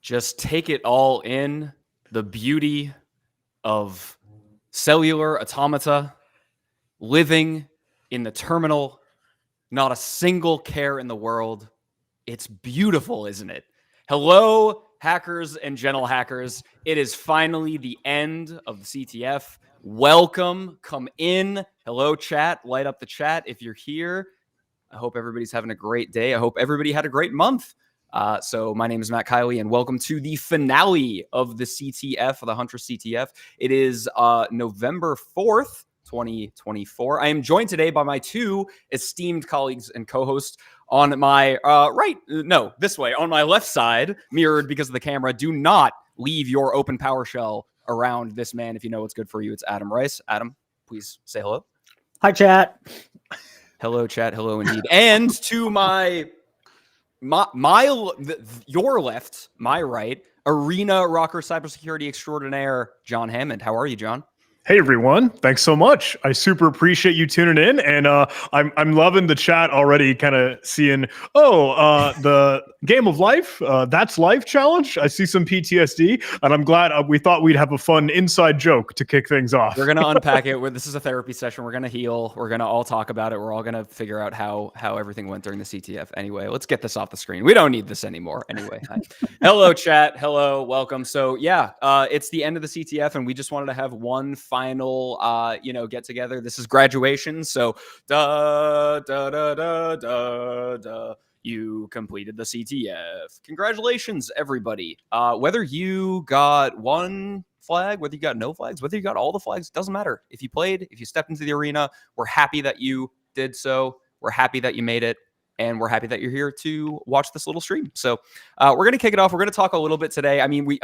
Just take it all in, the beauty of cellular automata living in the terminal, not a single care in the world. It's beautiful, isn't it? Hello, hackers and gentle hackers. It is finally the end of the CTF. Welcome. Come in. Hello, chat. Light up the chat if you're here. I hope everybody's having a great day. I hope everybody had a great month. So my name is Matt Kiley, and welcome to the finale of the CTF, the Huntress CTF. It is November 4th, 2024. I am joined today by my two esteemed colleagues and co-hosts on my on my left side, mirrored because of the camera. Do not leave your open PowerShell around this man if you know what's good for you. It's Adam Rice. Adam, please say hello. Hi, chat. Hello, chat. Hello, indeed. And to your left, my right, arena rocker cybersecurity extraordinaire, John Hammond. How are you, John? Hey everyone, thanks so much. I super appreciate you tuning in, and I'm loving the chat already. Kind of seeing the game of life, that's life challenge. I see some PTSD, and I'm glad we thought we'd have a fun inside joke to kick things off. We're gonna unpack it. This is a therapy session. We're gonna heal. We're gonna all talk about it. We're all gonna figure out how everything went during the CTF. Anyway, let's get this off the screen. We don't need this anymore. Anyway, hello chat. Hello, welcome. So yeah, it's the end of the CTF, and we just wanted to have one final get together. This is graduation, so you completed the CTF. Congratulations, everybody. Whether you got one flag, whether you got no flags, whether you got all the flags, doesn't matter. If you played, if you stepped into the arena, we're happy that you did so. We're happy that you made it. And we're happy that you're here to watch this little stream. So we're going to kick it off. We're going to talk a little bit today. I mean,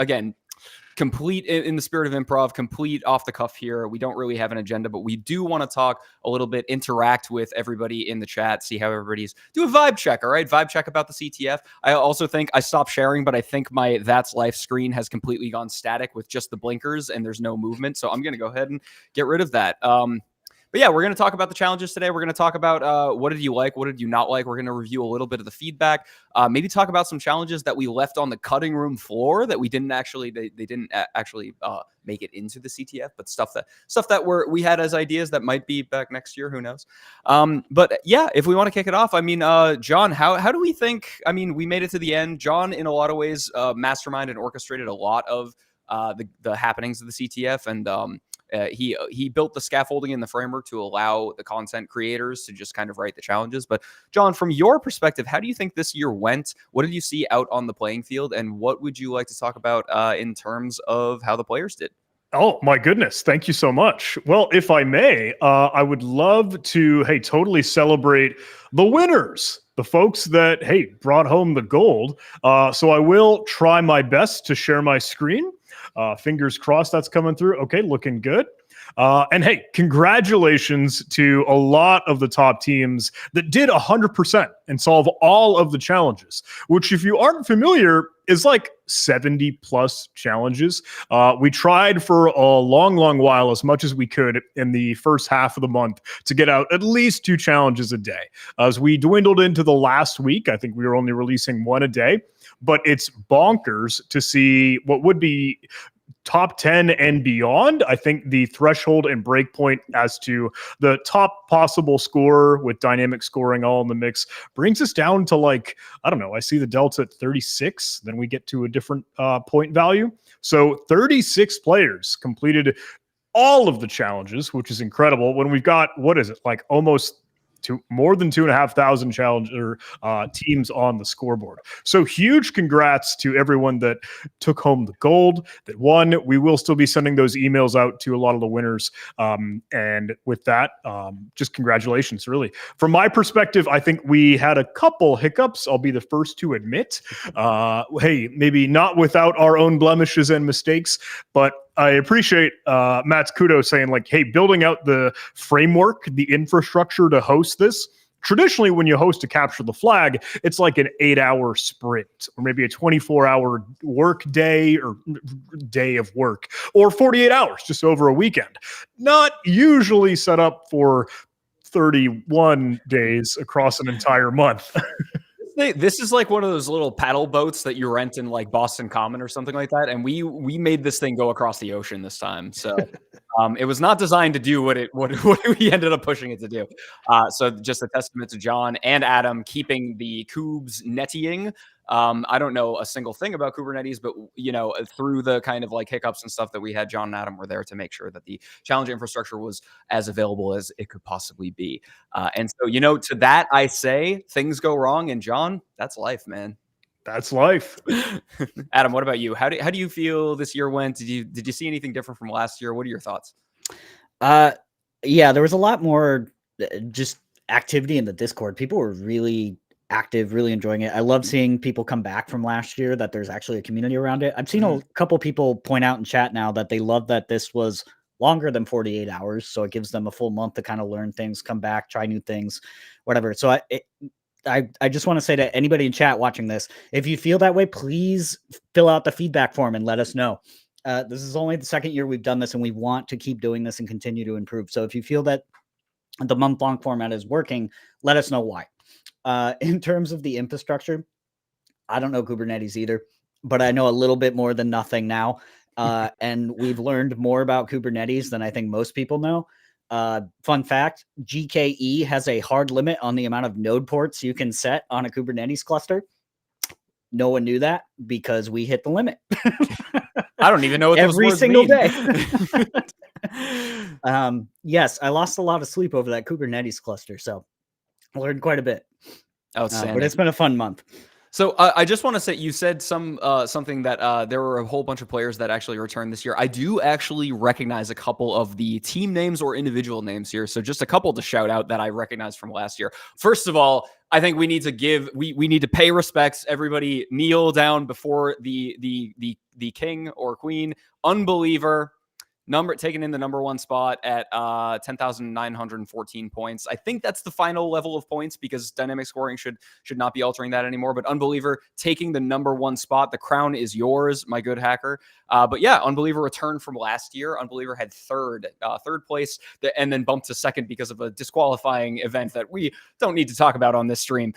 complete in the spirit of improv, complete off the cuff here. We don't really have an agenda, but we do want to talk a little bit, interact with everybody in the chat, see how everybody's do a vibe check. All right. Vibe check about the CTF. I also think I stopped sharing, but I think my That's Life screen has completely gone static with just the blinkers and there's no movement. So I'm going to go ahead and get rid of that. But yeah, we're going to talk about the challenges today. We're going to talk about what did you like, what did you not like. We're going to review a little bit of the feedback. Maybe talk about some challenges that we left on the cutting room floor that we didn't actually they didn't actually make it into the CTF, but stuff that we had as ideas that might be back next year. Who knows? But yeah, if we want to kick it off, I mean, John, how do we think? I mean, we made it to the end. John, in a lot of ways, masterminded and orchestrated a lot of the happenings of the CTF, and he built the scaffolding and the framework to allow the content creators to just kind of write the challenges. But John, from your perspective, how do you think this year went? What did you see out on the playing field? And what would you like to talk about in terms of how the players did? Oh, my goodness. Thank you so much. Well, if I may, I would love to, totally celebrate the winners, the folks that, brought home the gold. So I will try my best to share my screen. Fingers crossed that's coming through. Okay, looking good. And congratulations to a lot of the top teams that did 100% and solve all of the challenges, which, if you aren't familiar, is like 70 plus challenges. We tried for a long, long while, as much as we could in the first half of the month, to get out at least 2 challenges a day. As we dwindled into the last week, I think we were only releasing 1 a day, but it's bonkers to see what would be top 10 and beyond. I think the threshold and breakpoint as to the top possible score with dynamic scoring all in the mix brings us down to I see the delta at 36. Then we get to a different point value. So 36 players completed all of the challenges, which is incredible when we've got, almost more than 2,500 challenger teams on the scoreboard. So huge congrats to everyone that took home the gold, that won. We will still be sending those emails out to a lot of the winners. And with that, just congratulations, really. From my perspective, I think we had a couple hiccups. I'll be the first to admit. Maybe not without our own blemishes and mistakes, but I appreciate Matt's kudos saying building out the framework, the infrastructure to host this. Traditionally, when you host a capture the flag, it's like an 8-hour sprint or maybe a 24-hour work day or day of work or 48 hours just over a weekend. Not usually set up for 31 days across an entire month. This is like one of those little paddle boats that you rent in like Boston Common or something like that, and we made this thing go across the ocean this time. So it was not designed to do what we ended up pushing it to do. So just a testament to John and Adam keeping the Kubes netting. I don't know a single thing about Kubernetes, but through the kind of like hiccups and stuff that we had, John and Adam were there to make sure that the challenge infrastructure was as available as it could possibly be. And so, to that I say things go wrong, and John, that's life, man. That's life. Adam, what about you? How do you feel this year went? Did you see anything different from last year? What are your thoughts? Yeah, there was a lot more just activity in the Discord. People were really active, really enjoying it. I love seeing people come back from last year, that there's actually a community around it. I've seen a couple people point out in chat now that they love that this was longer than 48 hours. So it gives them a full month to kind of learn things, come back, try new things, whatever. So I just want to say to anybody in chat watching this, if you feel that way, please fill out the feedback form and let us know. This is only the second year we've done this, and we want to keep doing this and continue to improve. So if you feel that the month-long format is working, let us know why. In terms of the infrastructure, I don't know Kubernetes either, but I know a little bit more than nothing now. And we've learned more about Kubernetes than I think most people know. Fun fact, GKE has a hard limit on the amount of node ports you can set on a Kubernetes cluster. No one knew that because we hit the limit. I don't even know what every those single mean. Day. Yes, I lost a lot of sleep over that Kubernetes cluster, so I learned quite a bit. Outstanding. But it's been a fun month. So I just want to say, you said something that there were a whole bunch of players that actually returned this year. I do actually recognize a couple of the team names or individual names here. So just a couple to shout out that I recognize from last year. First of all, I think we need to we need to pay respects. Everybody kneel down before the king or queen. Unbeliever. Taking in the number one spot at 10,914 points. I think that's the final level of points because dynamic scoring should not be altering that anymore. But Unbeliever taking the number one spot. The crown is yours, my good hacker. But yeah, Unbeliever returned from last year. Unbeliever had third place, and then bumped to second because of a disqualifying event that we don't need to talk about on this stream.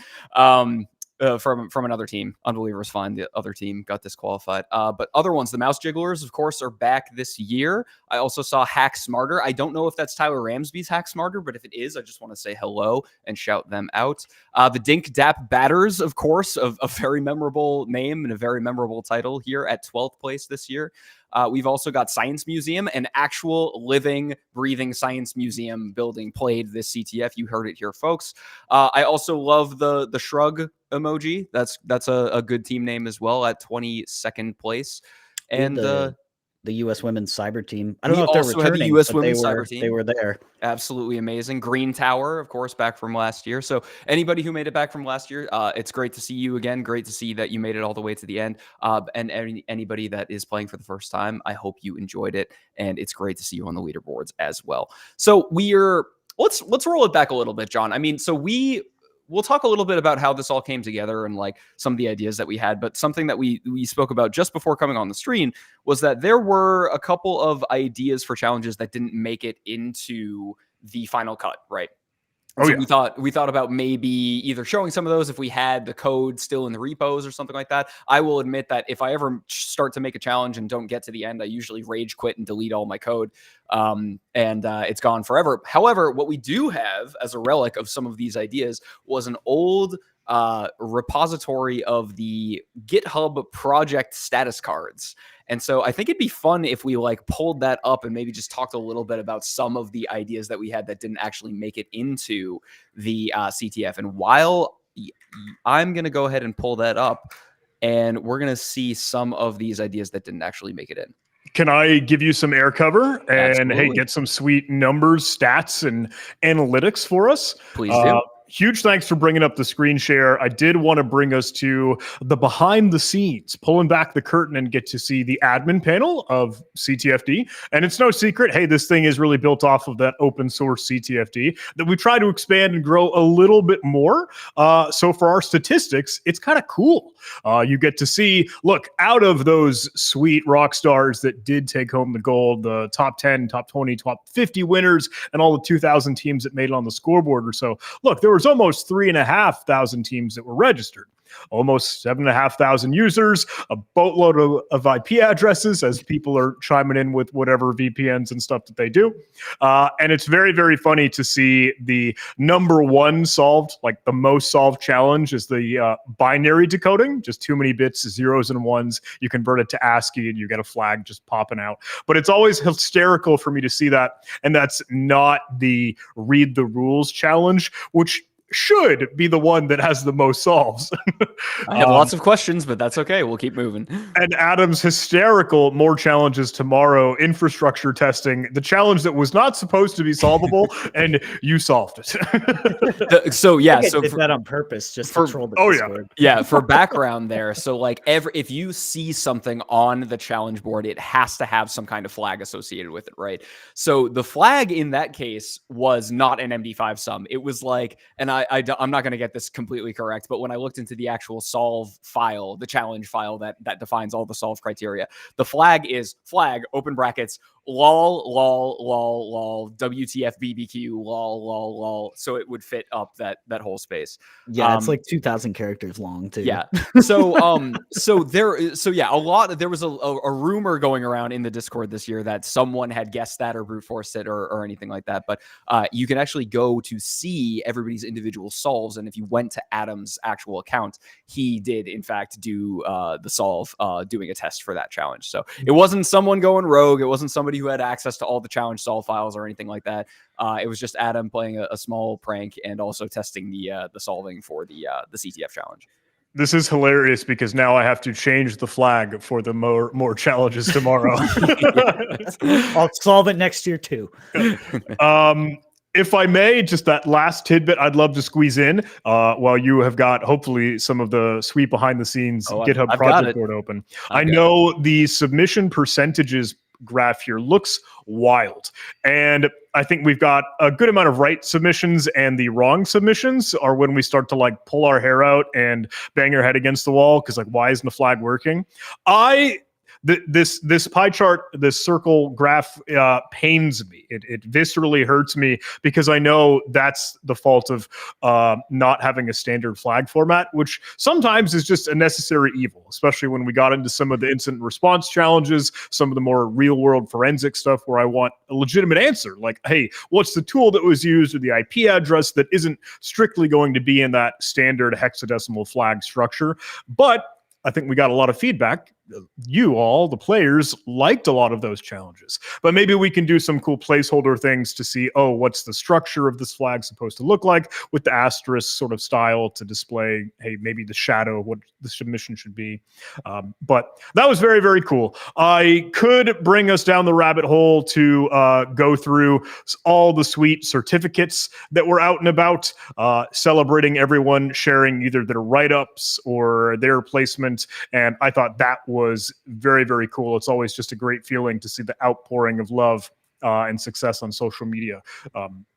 From another team. Unbeliever is fine. The other team got disqualified. But other ones, the Mouse Jigglers, of course, are back this year. I also saw Hack Smarter. I don't know if that's Tyler Ramsby's Hack Smarter, but if it is, I just want to say hello and shout them out. The Dink Dap Batters, of course, a very memorable name and a very memorable title here at 12th place this year. We've also got Science Museum, an actual living, breathing science museum building played this CTF. You heard it here, folks. I also love the shrug emoji. That's a good team name as well at 22nd place. And the U.S. Women's Cyber Team. I don't know if they're returning, had the U.S. Women's Cyber Team. They were there. Absolutely amazing. Green Tower, of course, back from last year. So anybody who made it back from last year, it's great to see you again. Great to see that you made it all the way to the end. And anybody that is playing for the first time, I hope you enjoyed it. And it's great to see you on the leaderboards as well. So let's roll it back a little bit, John. I mean, so we'll talk a little bit about how this all came together and like some of the ideas that we had, but something that we spoke about just before coming on the stream was that there were a couple of ideas for challenges that didn't make it into the final cut, right? Oh, so yeah. we thought about maybe either showing some of those if we had the code still in the repos or something like that. I will admit that if I ever start to make a challenge and don't get to the end, I usually rage quit and delete all my code. And it's gone forever. However, what we do have as a relic of some of these ideas was an old repository of the GitHub project status cards. And so I think it'd be fun if we like pulled that up and maybe just talked a little bit about some of the ideas that we had that didn't actually make it into the CTF. And while I'm going to go ahead and pull that up, and we're going to see some of these ideas that didn't actually make it in. Can I give you some air cover and Absolutely. Hey, get some sweet numbers, stats, and analytics for us? Please do. Huge thanks for bringing up the screen share. I did want to bring us to the behind the scenes, pulling back the curtain and get to see the admin panel of CTFD. And it's no secret, hey, this thing is really built off of that open source CTFD that we try to expand and grow a little bit more. So for our statistics, it's kind of cool. You get to see, look, out of those sweet rock stars that did take home the gold, the top 10, top 20, top 50 winners, and all the 2,000 teams that made it on the scoreboard or so. Look, there was almost 3,500 teams that were registered. almost 7,500 users, a boatload of IP addresses as people are chiming in with whatever VPNs and stuff that they do. And it's very, very funny to see the number one solved, like the most solved challenge is the binary decoding, just too many bits, zeros and ones. You convert it to ASCII and you get a flag just popping out. But it's always hysterical for me to see that. And that's not the read the rules challenge, which should be the one that has the most solves. I have lots of questions, but that's okay. We'll keep moving. And Adam's hysterical, more challenges tomorrow, infrastructure testing, the challenge that was not supposed to be solvable, and you solved it. So yeah, so did that on purpose, just to troll the Discord. Yeah, for background there. So like if you see something on the challenge board, it has to have some kind of flag associated with it, right? So the flag in that case was not an MD5 sum. It was like, and I'm not going to get this completely correct, but when I looked into the actual solve file, the challenge file that defines all the solve criteria, the flag is flag, open brackets, lol, WTF BBQ, lol. So it would fit up that whole space. Yeah, it's like 2,000 characters long too. Yeah. So there was a rumor going around in the Discord this year that someone had guessed that or brute forced it or anything like that. But you can actually go to see everybody's individual solves, and if you went to Adam's actual account, he did in fact do the solve, doing a test for that challenge. So it wasn't someone going rogue. It wasn't somebody who had access to all the challenge solve files or anything like that. It was just Adam playing a small prank and also testing the solving for the CTF challenge. This is hilarious because now I have to change the flag for the more challenges tomorrow. I'll solve it next year too. If I may, just that last tidbit I'd love to squeeze in while you have got hopefully some of the sweet behind the scenes GitHub project board open. I know the submission percentages graph here looks wild. And I think we've got a good amount of right submissions, and the wrong submissions are when we start to like pull our hair out and bang our head against the wall because like, why isn't the flag working? This pie chart, this circle graph pains me. It viscerally hurts me because I know that's the fault of not having a standard flag format, which sometimes is just a necessary evil, especially when we got into some of the incident response challenges, some of the more real world forensic stuff where I want a legitimate answer. Like, hey, what's the tool that was used or the IP address that isn't strictly going to be in that standard hexadecimal flag structure? But I think we got a lot of feedback. You all, the players, liked a lot of those challenges. But maybe we can do some cool placeholder things to see, oh, what's the structure of this flag supposed to look like with the asterisk sort of style to display, hey, maybe the shadow of what the submission should be. But that was very, very cool. I could bring us down the rabbit hole to go through all the sweet certificates that were out and about, celebrating everyone sharing either their write-ups or their placement. And I thought that was very, very cool. It's always just a great feeling to see the outpouring of love and success on social media.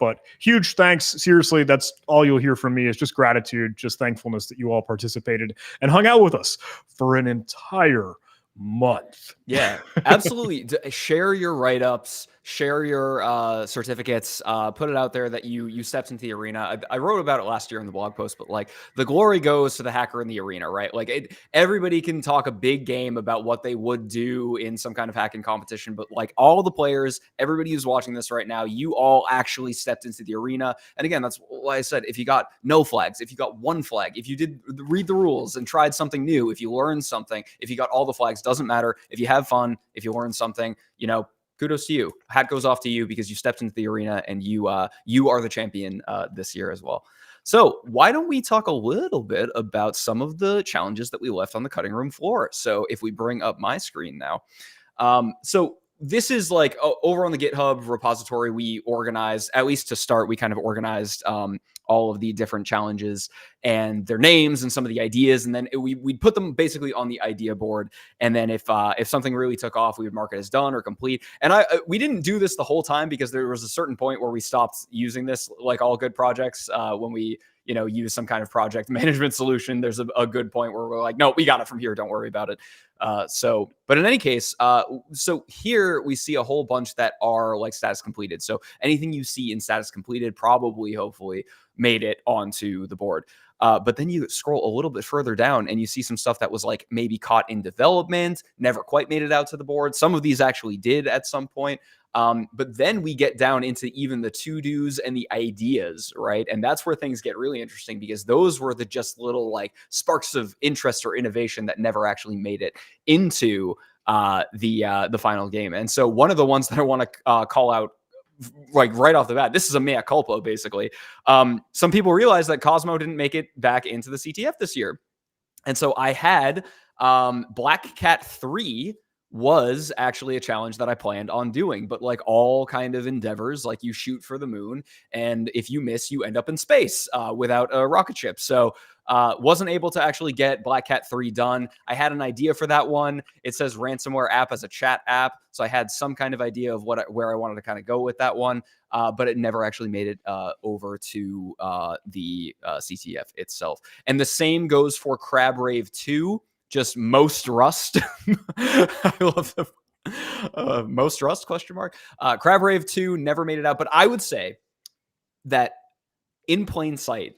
But huge thanks. Seriously, that's all you'll hear from me is just gratitude, just thankfulness that you all participated and hung out with us for an entire month. Yeah, absolutely. Share your write-ups, share your certificates, put it out there that you stepped into the arena. I wrote about it last year in the blog post, but like the glory goes to the hacker in the arena, right? Like everybody can talk a big game about what they would do in some kind of hacking competition, but like all the players, everybody who's watching this right now, you all actually stepped into the arena. And again, that's why I said, if you got no flags, if you got one flag, if you did read the rules and tried something new, if you learned something, if you got all the flags, doesn't matter. If you have fun, if you learn something, you know, kudos to you. Hat goes off to you because you stepped into the arena and you are the champion this year as well. So why don't we talk a little bit about some of the challenges that we left on the cutting room floor? So if we bring up my screen now, so this is like over on the GitHub repository, we organized, at least to start, we kind of organized all of the different challenges and their names and some of the ideas. And then we'd put them basically on the idea board. And then if something really took off, we would mark it as done or complete. And we didn't do this the whole time because there was a certain point where we stopped using this, like all good projects, when we, you know, use some kind of project management solution. There's a good point where we're like, no, we got it from here. Don't worry about it. But in any case, so here we see a whole bunch that are like status completed. So anything you see in status completed, probably, hopefully made it onto the board. But then you scroll a little bit further down and you see some stuff that was like maybe caught in development, never quite made it out to the board. Some of these actually did at some point. But then we get down into even the to-dos and the ideas, right? And that's where things get really interesting, because those were the just little like sparks of interest or innovation that never actually made it into the final game. And so one of the ones that I want to call out, like right off the bat, this is a mea culpa, basically. Some people realize that Cosmo didn't make it back into the CTF this year. And so I had Black Cat 3 was actually a challenge that I planned on doing, but like all kind of endeavors, like you shoot for the moon, and if you miss, you end up in space without a rocket ship. So wasn't able to actually get Black Cat 3 done. I had an idea for that one. It says ransomware app as a chat app, so I had some kind of idea of where I wanted to kind of go with that one, but it never actually made it over to the CTF itself. And the same goes for Crab Rave 2. Just most rust. I love the most rust ? Crab Rave 2 never made it out, but I would say that In Plain Sight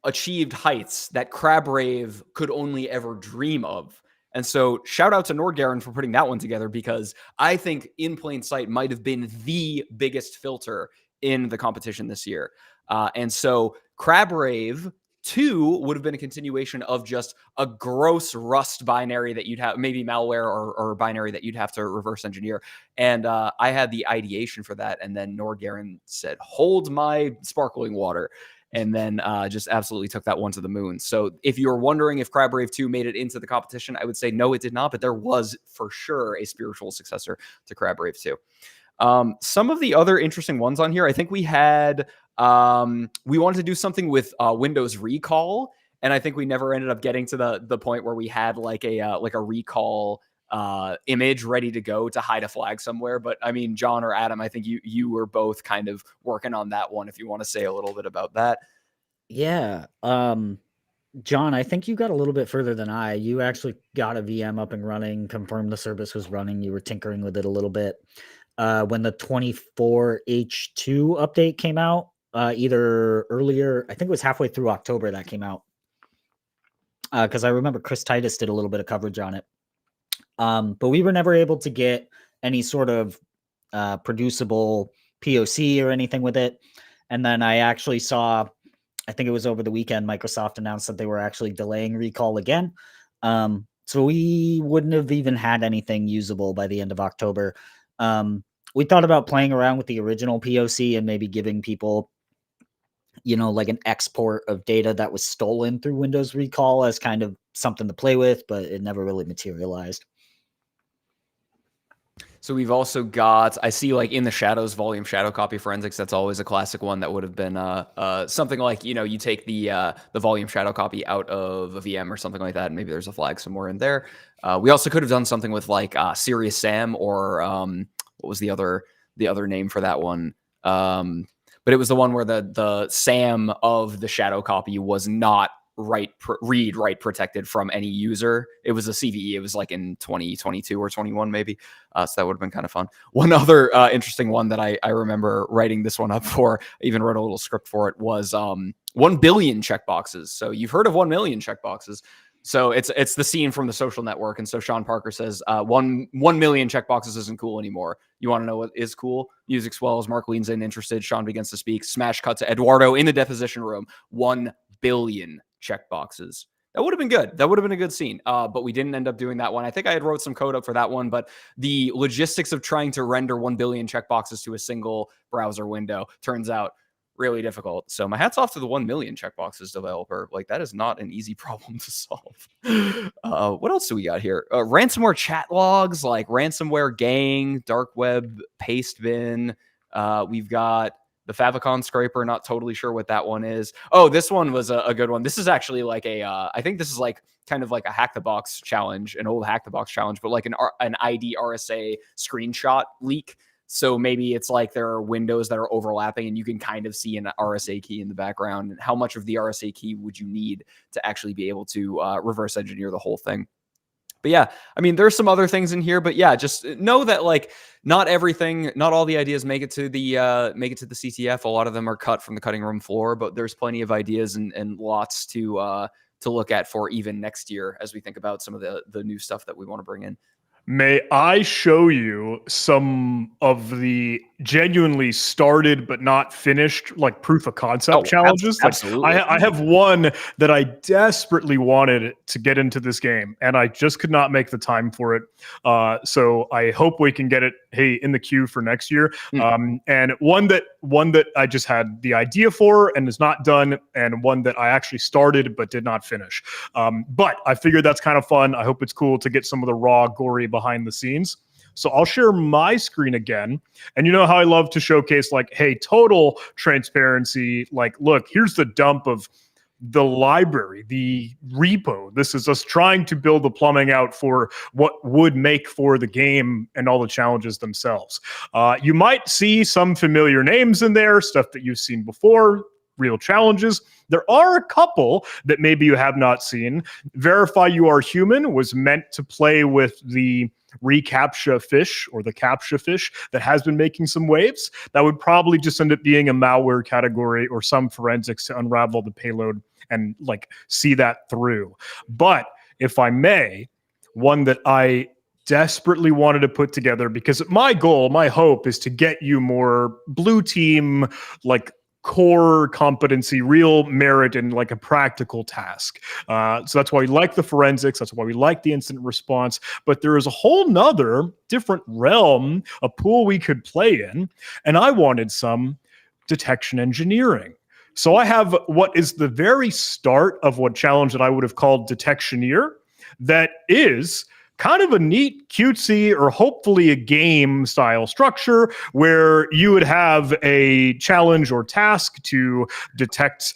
achieved heights that Crab Rave could only ever dream of. And so shout out to Nordgaren for putting that one together, because I think In Plain Sight might have been the biggest filter in the competition this year. And so Crab Rave 2 would have been a continuation of just a gross Rust binary that you'd have, maybe malware or binary that you'd have to reverse engineer. And I had the ideation for that. And then Nordgaren said, hold my sparkling water. And then just absolutely took that one to the moon. So if you're wondering if Crab Rave 2 made it into the competition, I would say no, it did not. But there was for sure a spiritual successor to Crab Rave 2. Some of the other interesting ones on here, I think we had, we wanted to do something with Windows Recall, and I think we never ended up getting to the point where we had like a recall image ready to go to hide a flag somewhere. But I mean, John or Adam, I think you were both kind of working on that one, if you want to say a little bit about that. Yeah. John, I think you got a little bit further than I. You actually got a VM up and running, confirmed the service was running. You were tinkering with it a little bit. When the 24H2 update came out, either earlier, I think it was halfway through October that came out. Because I remember Chris Titus did a little bit of coverage on it. But we were never able to get any sort of producible POC or anything with it. And then I actually saw, I think it was over the weekend, Microsoft announced that they were actually delaying recall again. So we wouldn't have even had anything usable by the end of October. We thought about playing around with the original POC and maybe giving people, you know, like an export of data that was stolen through Windows Recall as kind of something to play with, but it never really materialized. So we've also got, I see like In the Shadows volume shadow copy forensics. That's always a classic one that would have been something like, you know, you take the volume shadow copy out of a VM or something like that, and maybe there's a flag somewhere in there. We also could have done something with like Serious Sam, or what was the other name for that one? But it was the one where the SAM of the shadow copy was not read write protected from any user. It was a CVE. It was like in 2022 or 21 maybe. So that would have been kind of fun. One other interesting one that I remember writing this one up for, I even wrote a little script for it, was 1 billion checkboxes. So you've heard of 1 million checkboxes. So it's the scene from The Social Network. And so Sean Parker says 1 million checkboxes isn't cool anymore. You want to know what is cool? Music swells. Mark leans in, interested. Sean begins to speak. Smash cut to Eduardo in the deposition room. 1 billion checkboxes. That would have been good. That would have been a good scene. But we didn't end up doing that one. I think I had wrote some code up for that one, but the logistics of trying to render 1 billion checkboxes to a single browser window turns out really difficult. So my hat's off to the 1 million checkboxes developer. Like, that is not an easy problem to solve. What else do we got here? Ransomware chat logs, like ransomware gang, dark web paste bin. We've got the favicon scraper. Not totally sure what that one is. Oh, this one was a good one. This is actually like I think this is like kind of like a hack the box challenge, an old hack the box challenge, but like an ID RSA screenshot leak. So maybe it's like there are windows that are overlapping and you can kind of see an RSA key in the background. And how much of the RSA key would you need to actually be able to reverse engineer the whole thing? yeah, I mean, there's some other things in here, but yeah, just know that like not all the ideas make it to the CTF. A lot of them are cut from the cutting room floor, but there's plenty of ideas and lots to look at for even next year as we think about some of the new stuff that we want to bring in. May I show you some of the genuinely started but not finished, like proof of concept challenges? Absolutely. Like I have one that I desperately wanted to get into this game, and I just could not make the time for it. So I hope we can get it, in the queue for next year. And one that I just had the idea for and is not done, and one that I actually started but did not finish. But I figured that's kind of fun. I hope it's cool to get some of the raw, gory behind the scenes. So I'll share my screen again. And you know how I love to showcase like, hey, total transparency. Like, look, here's the dump of the library, the repo. This is us trying to build the plumbing out for what would make for the game and all the challenges themselves. You might see some familiar names in there, stuff that you've seen before, real challenges. There are a couple that maybe you have not seen. Verify You Are Human was meant to play with the reCAPTCHA fish or the CAPTCHA fish that has been making some waves. That would probably just end up being a malware category or some forensics to unravel the payload and like see that through. But if I may, one that I desperately wanted to put together, because my goal, my hope is to get you more blue team, like core competency, real merit in like a practical task. So that's why we like the forensics. That's why we like the incident response. But there is a whole nother different realm, a pool we could play in. And I wanted some detection engineering. So I have what is the very start of what challenge that I would have called Detectioneer, that is kind of a neat, cutesy, or hopefully a game style structure where you would have a challenge or task to detect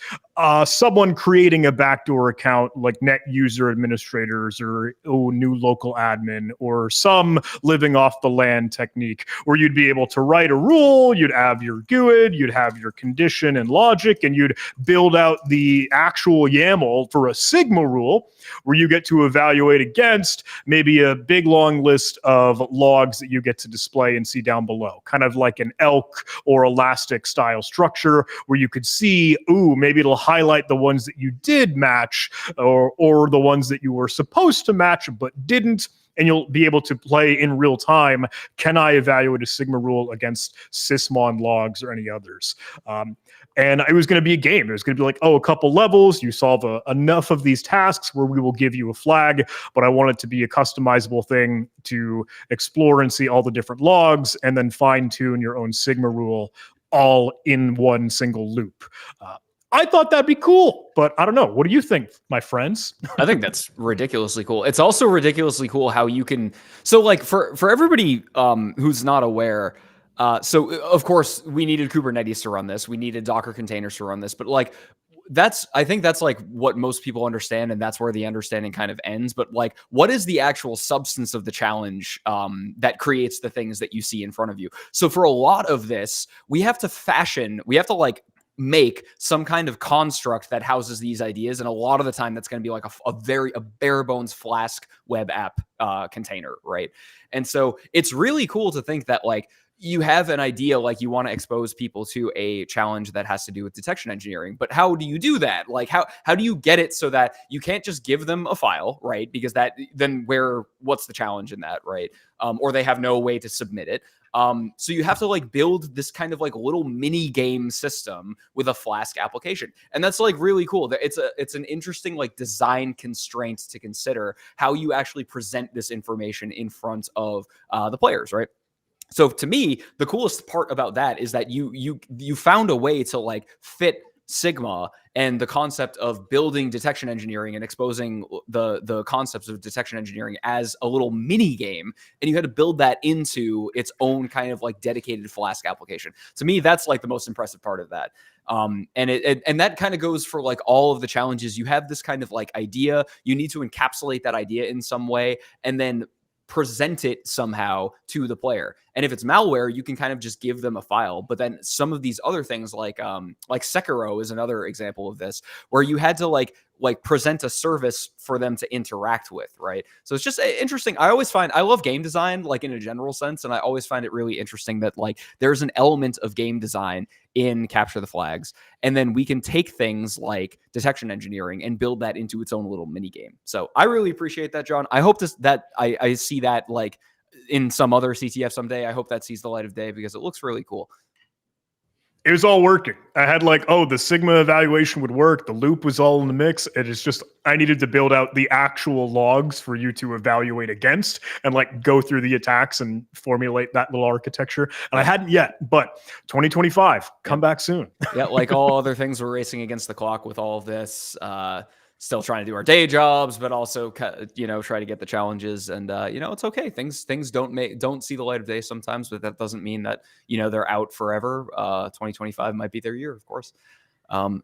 someone creating a backdoor account, like net user administrators or new local admin, or some living off the land technique, where you'd be able to write a rule, you'd have your GUID, you'd have your condition and logic, and you'd build out the actual YAML for a Sigma rule, where you get to evaluate against maybe a big long list of logs that you get to display and see down below, kind of like an ELK or Elastic style structure, where you could see, maybe it'll highlight the ones that you did match or the ones that you were supposed to match but didn't, and you'll be able to play in real time. Can I evaluate a Sigma rule against sysmon logs or any others? And it was going to be a game. It was going to be like, a couple levels. You solve enough of these tasks where we will give you a flag, but I want it to be a customizable thing to explore and see all the different logs and then fine tune your own Sigma rule all in one single loop. I thought that'd be cool, but I don't know. What do you think, my friends? I think that's ridiculously cool. It's also ridiculously cool how you can. So, like for everybody who's not aware, so of course we needed Kubernetes to run this. We needed Docker containers to run this. But like I think that's like what most people understand, and that's where the understanding kind of ends. But like, what is the actual substance of the challenge that creates the things that you see in front of you? So for a lot of this, we have to like make some kind of construct that houses these ideas, and a lot of the time that's going to be like a bare bones Flask web app container, right? And so it's really cool to think that like you have an idea, like you want to expose people to a challenge that has to do with detection engineering, but how do you do that? Like how do you get it so that you can't just give them a file, right? Because what's the challenge in that, right? Or they have no way to submit it. So you have to like build this kind of like little mini game system with a Flask application. And that's like really cool. It's an interesting like design constraint to consider how you actually present this information in front of the players, right? So to me, the coolest part about that is that you found a way to like fit Sigma and the concept of building detection engineering and exposing the concepts of detection engineering as a little mini game, and you had to build that into its own kind of like dedicated Flask application. To me, that's like the most impressive part of that. And that kind of goes for like all of the challenges. You have this kind of like idea, you need to encapsulate that idea in some way, and then present it somehow to the player. And if it's malware, you can kind of just give them a file. But then some of these other things like Sekiro is another example of this, where you had to like present a service for them to interact with, right? So it's just interesting. I love game design, like in a general sense, and I always find it really interesting that like there's an element of game design in Capture the Flags, and then we can take things like detection engineering and build that into its own little mini game. So I really appreciate that, John. I hope that I see that like in some other CTF someday. I hope that sees the light of day because it looks really cool. It was all working. I had like, the Sigma evaluation would work. The loop was all in the mix. It is just, I needed to build out the actual logs for you to evaluate against and like go through the attacks and formulate that little architecture. And I hadn't yet, but 2025, come back soon. Yeah, like all other things, we're racing against the clock with all of this. Still trying to do our day jobs, but also, try to get the challenges. And, it's okay. Things don't see the light of day sometimes, but that doesn't mean that, they're out forever. 2025 might be their year, of course.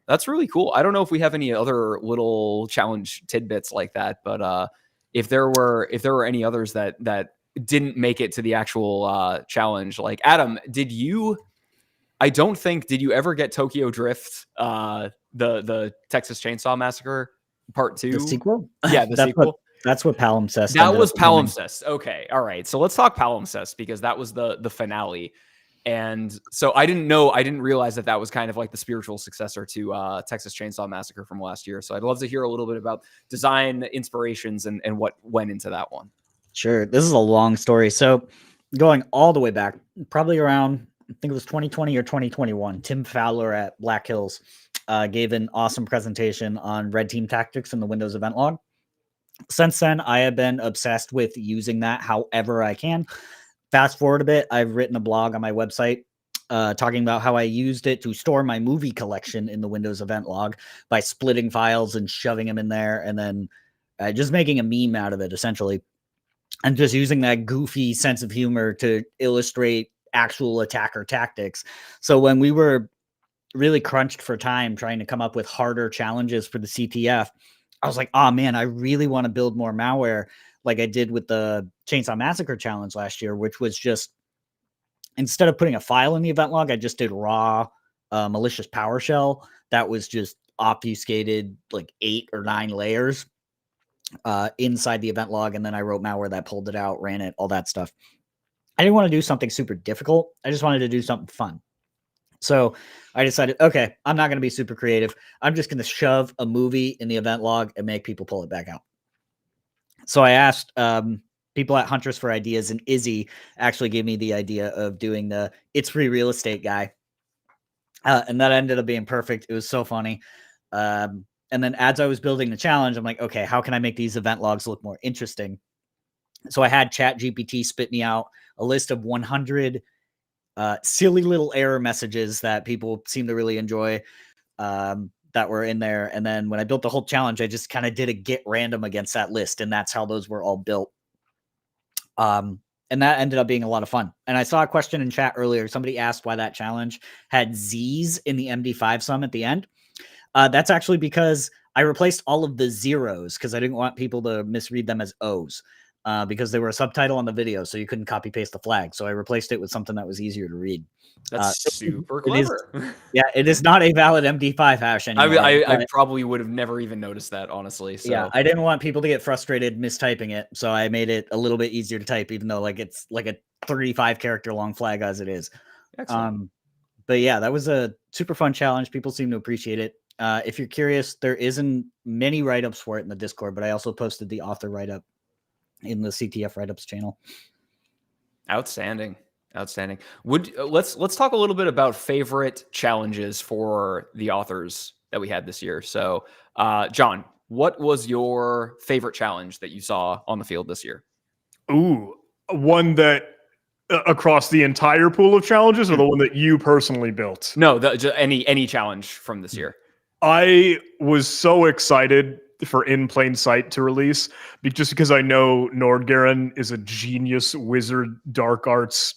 That's really cool. I don't know if we have any other little challenge tidbits like that, but if there were any others that didn't make it to the actual challenge, like Adam, did you ever get Tokyo Drift, the Texas Chainsaw Massacre Part 2? The sequel? Yeah, the sequel. That's what Palimpsest. That was Palimpsest. Okay, all right. So let's talk Palimpsest because that was the finale. And so I didn't realize that was kind of like the spiritual successor to Texas Chainsaw Massacre from last year. So I'd love to hear a little bit about design inspirations and what went into that one. Sure. This is a long story. So going all the way back, probably around, I think it was 2020 or 2021, Tim Fowler at Black Hills gave an awesome presentation on red team tactics in the Windows event log. Since then, I have been obsessed with using that however I can. Fast forward a bit, I've written a blog on my website talking about how I used it to store my movie collection in the Windows event log by splitting files and shoving them in there and then just making a meme out of it, essentially. And just using that goofy sense of humor to illustrate actual attacker tactics. So when we were really crunched for time trying to come up with harder challenges for the CTF, I was like, oh man, I really want to build more malware like I did with the Chainsaw Massacre challenge last year, which was just, instead of putting a file in the event log, I just did raw malicious PowerShell that was just obfuscated like 8 or 9 layers inside the event log. And then I wrote malware that pulled it out, ran it, all that stuff. I didn't want to do something super difficult. I just wanted to do something fun. So I decided, okay, I'm not going to be super creative. I'm just going to shove a movie in the event log and make people pull it back out. So I asked people at Huntress for ideas, and Izzy actually gave me the idea of doing the It's Free Real Estate guy. And that ended up being perfect. It was so funny. And then as I was building the challenge, I'm like, okay, how can I make these event logs look more interesting? So I had ChatGPT spit me out a list of 100 silly little error messages that people seem to really enjoy that were in there. And then when I built the whole challenge, I just kind of did a get random against that list. And that's how those were all built. And that ended up being a lot of fun. And I saw a question in chat earlier. Somebody asked why that challenge had Z's in the MD5 sum at the end. That's actually because I replaced all of the zeros because I didn't want people to misread them as O's. Because they were a subtitle on the video, so you couldn't copy paste the flag. So I replaced it with something that was easier to read. That's super clever. It is not a valid MD5 hash anymore. I probably would have never even noticed that, honestly. So. Yeah, I didn't want people to get frustrated mistyping it, so I made it a little bit easier to type, even though like it's like a 35 character long flag as it is. Excellent. But yeah, that was a super fun challenge. People seem to appreciate it. If you're curious, there isn't many write-ups for it in the Discord, but I also posted the author write-up in the CTF write-ups channel. Outstanding. Let's talk a little bit about favorite challenges for the authors that we had this year. So, John, what was your favorite challenge that you saw on the field this year? Ooh, one that across the entire pool of challenges, or the one that you personally built? No, any challenge from this year. I was so excited for In Plain Sight to release, just because I know Nordgaren is a genius wizard, dark arts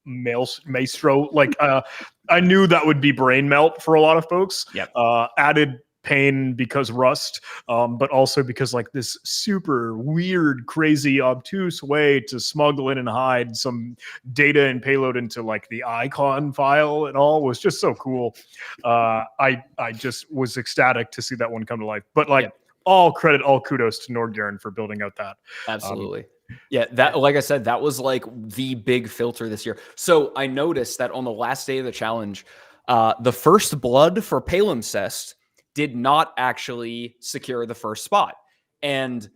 maestro. Like I knew that would be brain melt for a lot of folks. Yep. Added pain because Rust, but also because like this super weird, crazy, obtuse way to smuggle in and hide some data and payload into like the icon file and all was just so cool. I just was ecstatic to see that one come to life. But like all credit, all kudos to Nordgaren for building out that. Absolutely. Yeah, that, like I said, that was like the big filter this year. So I noticed that on the last day of the challenge, the first blood for Palimpsest did not actually secure the first spot. And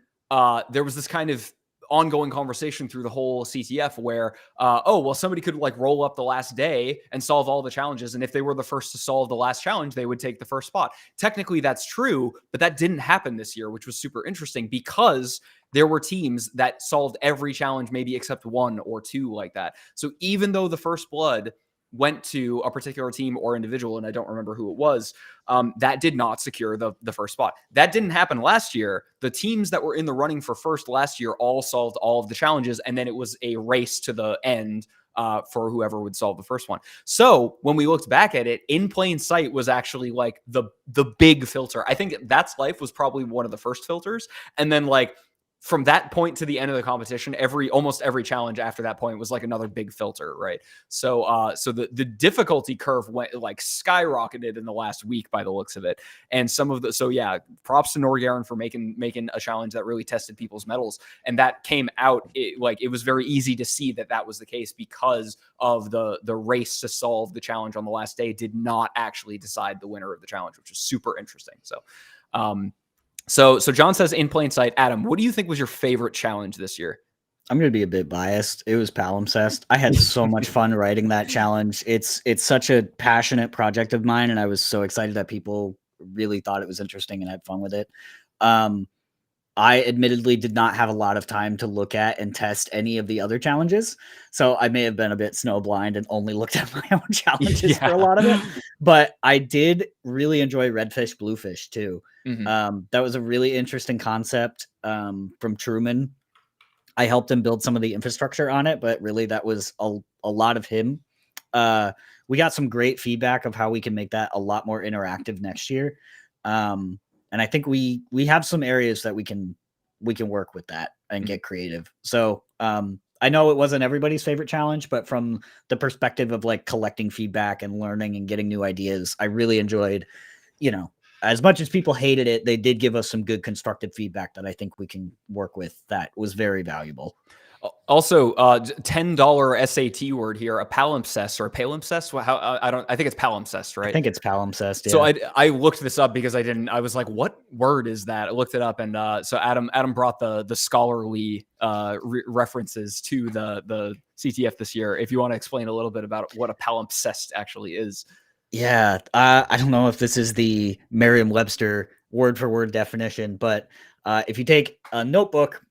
there was this kind of ongoing conversation through the whole CTF where, oh, well, somebody could like roll up the last day and solve all the challenges. And if they were the first to solve the last challenge, they would take the first spot. Technically, that's true, but that didn't happen this year, which was super interesting because there were teams that solved every challenge, maybe except one or two like that. So even though the first blood went to a particular team or individual, and I don't remember who it was, that did not secure the first spot. That didn't happen last year. The teams that were in the running for first last year all solved all of the challenges, and then it was a race to the end for whoever would solve the first one. So when we looked back at it, In Plain Sight was actually like the big filter. I think That's Life was probably one of the first filters, and then like from that point to the end of the competition, almost every challenge after that point was like another big filter, right? So the difficulty curve went like skyrocketed in the last week by the looks of it. And props to Nordgaren for making a challenge that really tested people's metals. And that came out, it was very easy to see that was the case because of the race to solve the challenge on the last day did not actually decide the winner of the challenge, which was super interesting. So John says In Plain Sight. Adam, what do you think was your favorite challenge this year? I'm going to be a bit biased. It was Palimpsest. I had so much fun writing that challenge. It's such a passionate project of mine, and I was so excited that people really thought it was interesting and had fun with it. I admittedly did not have a lot of time to look at and test any of the other challenges, so I may have been a bit snowblind and only looked at my own challenges for a lot of it. But I did really enjoy Redfish, Bluefish too. Mm-hmm. That was a really interesting concept from Truman. I helped him build some of the infrastructure on it, but really that was a lot of him. We got some great feedback of how we can make that a lot more interactive next year. And I think we have some areas that we can work with that and get creative. So I know it wasn't everybody's favorite challenge, but from the perspective of like collecting feedback and learning and getting new ideas, I really enjoyed, as much as people hated it, they did give us some good constructive feedback that I think we can work with that was very valuable. Also, $10 SAT word here, a palimpsest or a palimpsest. I think it's palimpsest, right? I think it's palimpsest. Yeah. So I looked this up because I was like, what word is that? I looked it up, and so Adam brought the scholarly references to the CTF this year. If you want to explain a little bit about what a palimpsest actually is. Yeah, I don't know if this is the Merriam-Webster word for word definition, but if you take a notebook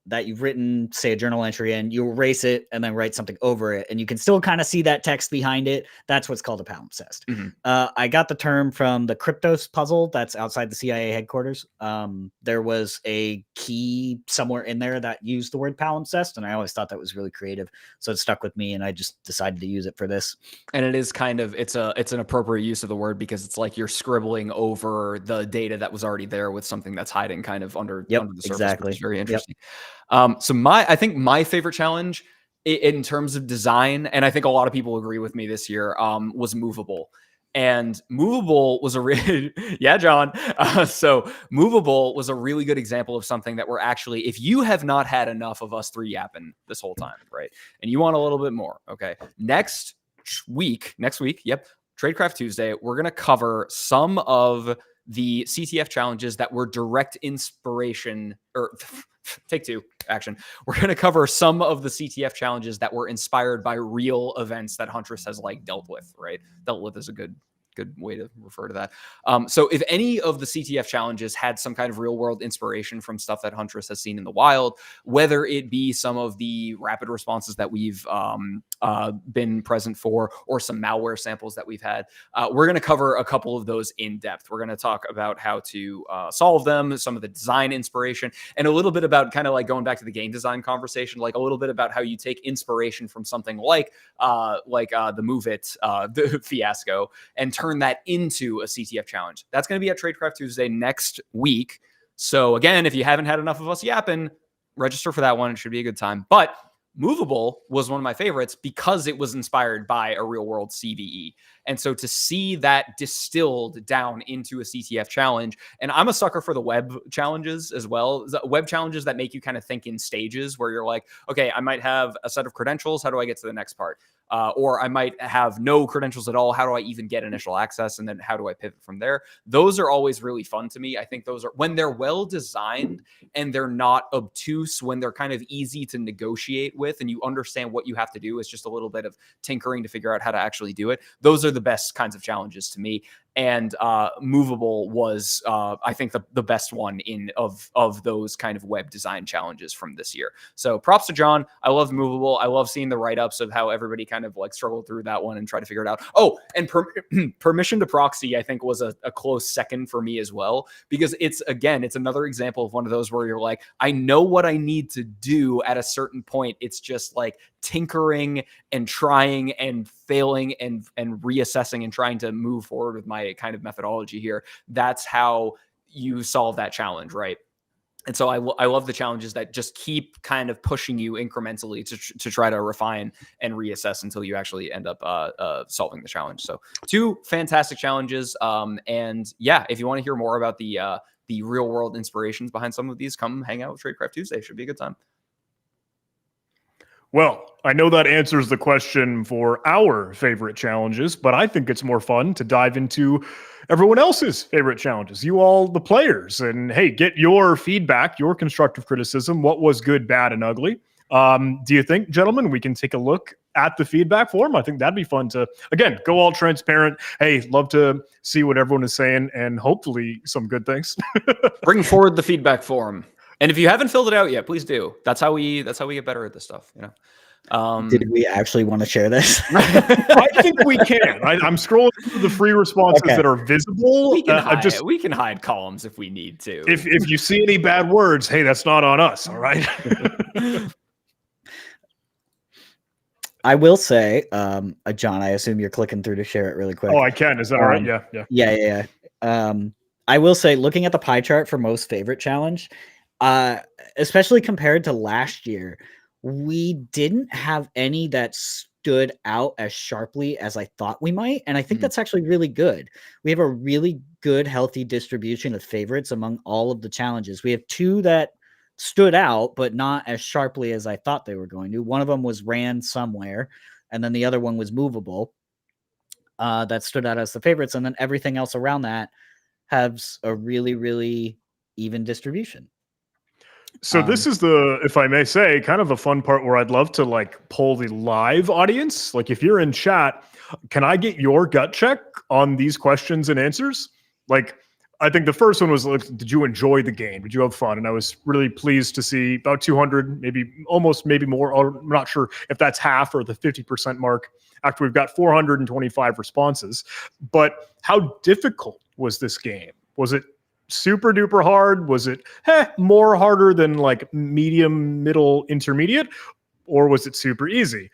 that you've written, say, a journal entry in, you erase it and then write something over it, and you can still kind of see that text behind it. That's what's called a palimpsest. Mm-hmm. I got the term from the Kryptos puzzle that's outside the CIA headquarters. There was a key somewhere in there that used the word palimpsest, and I always thought that was really creative, so it stuck with me, and I just decided to use it for this. And it is kind of it's an appropriate use of the word because it's like you're scribbling over the data that was already there with something that's hiding kind of under the surface. Exactly. Which is very interesting. So I think my favorite challenge in terms of design, and I think a lot of people agree with me this year, was Movable. And Movable was John. So Movable was a really good example of something that we're actually, if you have not had enough of us three yapping this whole time, right, and you want a little bit more, okay, next week, Tradecraft Tuesday, we're going to cover some of the CTF challenges that were direct inspiration, or take two, action. We're going to cover some of the CTF challenges that were inspired by real events that Huntress has like dealt with, right? Dealt with is a good way to refer to that. So if any of the CTF challenges had some kind of real world inspiration from stuff that Huntress has seen in the wild, whether it be some of the rapid responses that we've been present for, or some malware samples that we've had, we're going to cover a couple of those in depth. We're going to talk about how to solve them, some of the design inspiration, and a little bit about kind of like going back to the game design conversation, like a little bit about how you take inspiration from something like the Move It the fiasco and turn turn that into a CTF challenge. That's going to be at Tradecraft Tuesday next week. So again, if you haven't had enough of us yapping, register for that one. It should be a good time. But Movable was one of my favorites because it was inspired by a real world CVE. And so to see that distilled down into a CTF challenge, and I'm a sucker for the web challenges as well. The web challenges that make you kind of think in stages where you're like, okay, I might have a set of credentials. How do I get to the next part? Or I might have no credentials at all. How do I even get initial access? And then how do I pivot from there? Those are always really fun to me. I think those are when they're well designed and they're not obtuse, when they're kind of easy to negotiate with and you understand what you have to do. It's just a little bit of tinkering to figure out how to actually do it. Those are the best kinds of challenges to me. And Movable was, I think, the best one of those kind of web design challenges from this year. So props to John. I love Movable. I love seeing the write-ups of how everybody kind of like struggled through that one and try to figure it out. Oh, and permission to proxy, I think, was a close second for me as well, because it's another example of one of those where you're like, I know what I need to do at a certain point. It's just like tinkering and trying and failing and reassessing and trying to move forward with my kind of methodology here. That's how you solve that challenge, right? And so I love the challenges that just keep kind of pushing you incrementally to try to refine and reassess until you actually end up solving the challenge. So 2 fantastic challenges. And yeah, if you want to hear more about the real world inspirations behind some of these, come hang out with Tradecraft Tuesday. Should be a good time. Well, I know that answers the question for our favorite challenges, but I think it's more fun to dive into everyone else's favorite challenges. You all, the players, and hey, get your feedback, your constructive criticism. What was good, bad, and ugly? Do you think, gentlemen, we can take a look at the feedback form? I think that'd be fun to, again, go all transparent. Hey, love to see what everyone is saying and hopefully some good things. Bring forward the feedback form. And if you haven't filled it out yet, please do. That's how we get better at this stuff, you know. Did we actually want to share this? I think we can. I'm scrolling through the free responses that are visible. We can hide columns if we need to. If you see any bad words, hey, that's not on us. All right. I will say, John, I assume you're clicking through to share it really quick. Oh, I can. Is that all right? Yeah. I will say, looking at the pie chart for most favorite challenge, especially compared to last year, we didn't have any that stood out as sharply as I thought we might. And I think that's actually really good. We have a really good, healthy distribution of favorites among all of the challenges. We have 2 that stood out, but not as sharply as I thought they were going to. One of them was Ran Somewhere, and then the other one was Movable. That stood out as the favorites. And then everything else around that has a really, really even distribution. So this is the, if I may say, kind of a fun part where I'd love to like poll the live audience. Like if you're in chat, can I get your gut check on these questions and answers? Like, I think the first one was, like, did you enjoy the game? Did you have fun? And I was really pleased to see about 200, maybe more. I'm not sure if that's half or the 50% mark after we've got 425 responses. But how difficult was this game? Was it super duper hard? Was it more harder than like medium, middle, intermediate? Or was it super easy?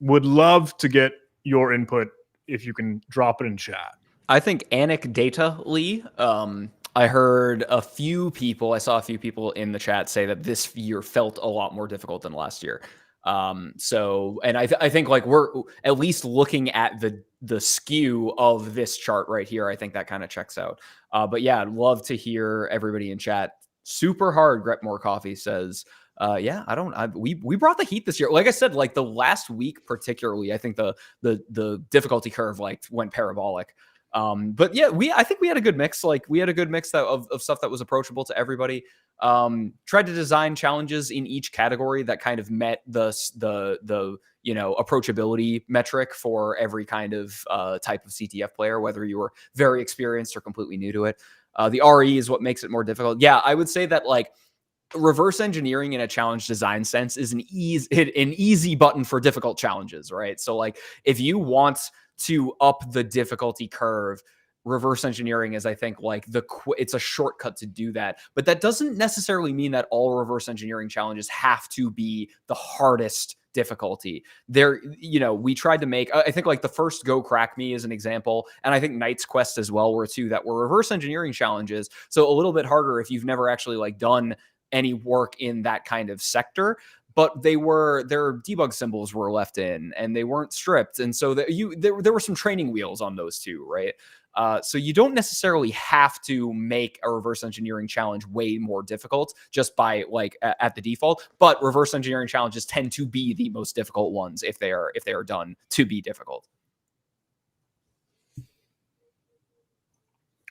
Would love to get your input if you can drop it in chat. I think anecdotally, I saw a few people in the chat say that this year felt a lot more difficult than last year. And I think like we're at least looking at the skew of this chart right here. I think that kind of checks out. But yeah, I'd love to hear everybody in chat. Super hard. Gretmore Coffee says, we brought the heat this year. Like I said, like the last week particularly, I think the difficulty curve like went parabolic. But yeah, I think we had a good mix. Like we had a good mix of stuff that was approachable to everybody. Tried to design challenges in each category that kind of met the approachability metric for every kind of type of CTF player, whether you were very experienced or completely new to it. The RE is what makes it more difficult. Yeah, I would say that like reverse engineering in a challenge design sense is an easy button for difficult challenges, right? So like if you want to up the difficulty curve, reverse engineering is, I think, like it's a shortcut to do that. But that doesn't necessarily mean that all reverse engineering challenges have to be the hardest difficulty. There, we tried to make, I think like the first Go Crack Me is an example, and I think Knight's Quest as well were two that were reverse engineering challenges. So a little bit harder if you've never actually like done any work in that kind of sector. But their debug symbols were left in and they weren't stripped. And so there were some training wheels on those two, right? So you don't necessarily have to make a reverse engineering challenge way more difficult just by like at the default, but reverse engineering challenges tend to be the most difficult ones if they are done to be difficult.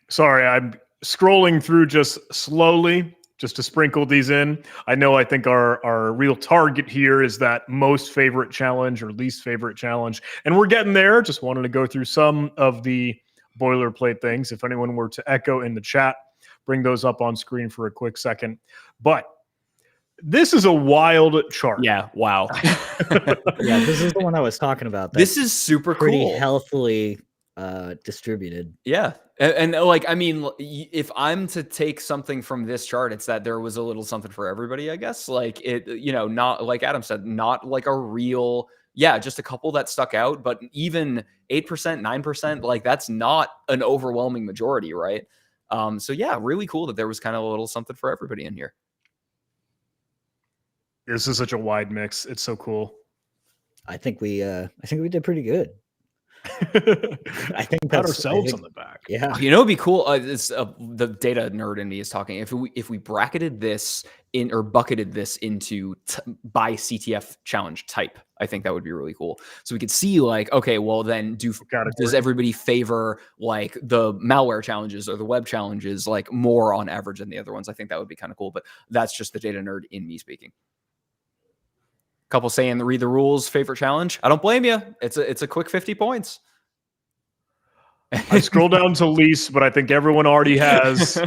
Sorry, I'm scrolling through just slowly, just to sprinkle these in. I think our real target here is that most favorite challenge or least favorite challenge. And we're getting there. Just wanted to go through some of the boilerplate things. If anyone were to echo in the chat, bring those up on screen for a quick second. But this is a wild chart. Yeah, wow. Yeah, this is the one I was talking about. This is super pretty cool. healthily distributed. Yeah. And like, I mean, if I'm to take something from this chart, it's that there was a little something for everybody, I guess. Like it, not like Adam said, not like a real, just a couple that stuck out, but even 8%, 9%, like that's not an overwhelming majority, right? So yeah, really cool that there was kind of a little something for everybody in here. This is such a wide mix. It's so cool. I think we did pretty good. I think pat ourselves on the back. Yeah, it'd be cool. It's the data nerd in me is talking. If we bracketed this in or bucketed this into by CTF challenge type, I think that would be really cool. So we could see like, okay, well then does everybody favor like the malware challenges or the web challenges like more on average than the other ones? I think that would be kind of cool. But that's just the data nerd in me speaking. Couple saying read the rules, favorite challenge. I don't blame you. It's a quick 50 points. I scroll down to least, but I think everyone already has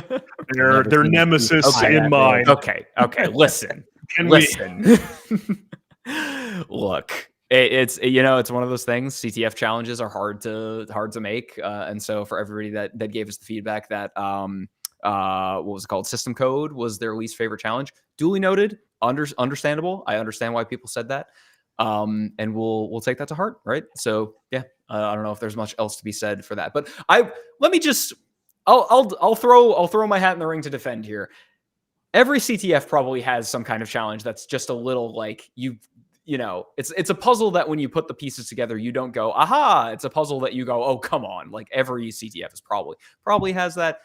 their nemesis in mind. Okay. Listen. Look, it's it's one of those things. CTF challenges are hard to make, and so for everybody that gave us the feedback that what was it called? System code was their least favorite challenge. Duly noted. Understandable. I understand why people said that. And we'll take that to heart, right? So yeah, I don't know if there's much else to be said for that, but I'll throw my hat in the ring to defend here. Every CTF probably has some kind of challenge that's just a little like it's a puzzle that when you put the pieces together, you don't go, aha, it's a puzzle that you go, oh, come on. Like every CTF is probably has that.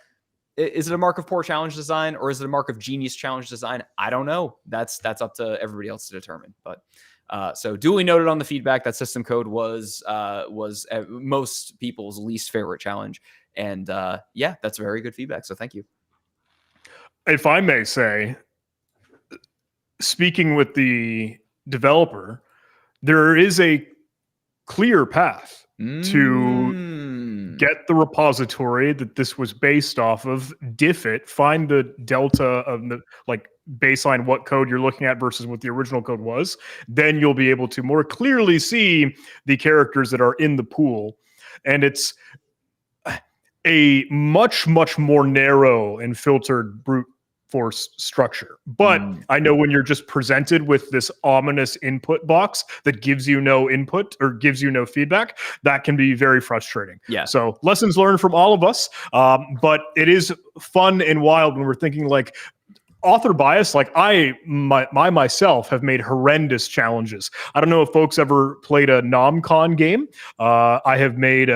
Is it a mark of poor challenge design or is it a mark of genius challenge design? I don't know. That's up to everybody else to determine. But so duly noted on the feedback that system code was most people's least favorite challenge. And that's very good feedback. So thank you. If I may say, speaking with the developer, there is a clear path to get the repository that this was based off of, diff it, find the delta of the baseline what code you're looking at versus what the original code was. Then you'll be able to more clearly see the characters that are in the pool. And it's a much, much more narrow and filtered brute force structure. But I know when you're just presented with this ominous input box that gives you no input or gives you no feedback, that can be very frustrating. Yeah. So lessons learned from all of us. But it is fun and wild when we're thinking like author bias. Like I myself have made horrendous challenges. I don't know if folks ever played a NomCon game. I have made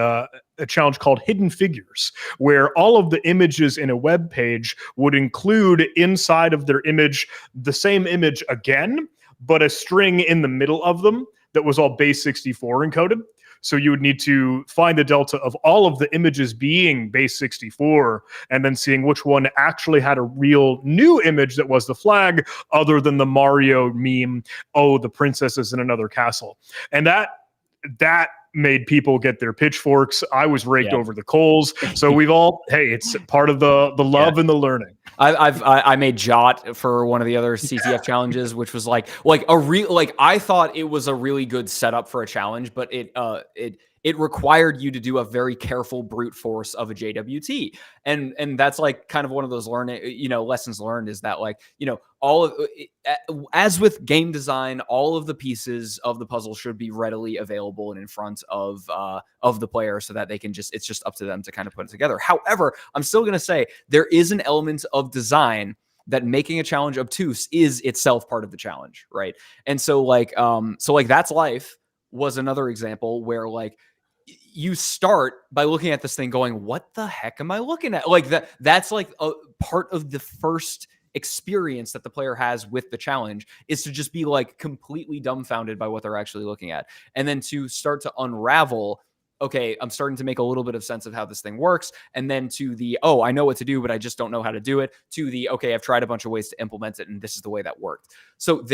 a challenge called Hidden Figures, where all of the images in a web page would include inside of their image the same image again, but a string in the middle of them that was all base 64 encoded. So you would need to find the delta of all of the images being base 64 and then seeing which one actually had a real new image that was the flag other than the Mario meme, oh, the princess is in another castle. And that made people get their pitchforks. I was raked over the coals. So we've all, hey, it's part of the love and the learning. I made Jot for one of the other CTF challenges, which was like a real, I thought it was a really good setup for a challenge, but it it required you to do a very careful brute force of a JWT. And that's like kind of one of those lessons learned, is that like, all of as with game design, all of the pieces of the puzzle should be readily available and in front of the player, so that they can it's just up to them to kind of put it together. However, I'm still going to say there is an element of design that making a challenge obtuse is itself part of the challenge, right? And so like That's Life was another example where like you start by looking at this thing going, what the heck am I looking at? Like that's like a part of the first experience that the player has with the challenge, is to just be like completely dumbfounded by what they're actually looking at. And then to start to unravel, okay, I'm starting to make a little bit of sense of how this thing works. And then to the, oh, I know what to do, but I just don't know how to do it, to the, okay, I've tried a bunch of ways to implement it, and this is the way that worked. So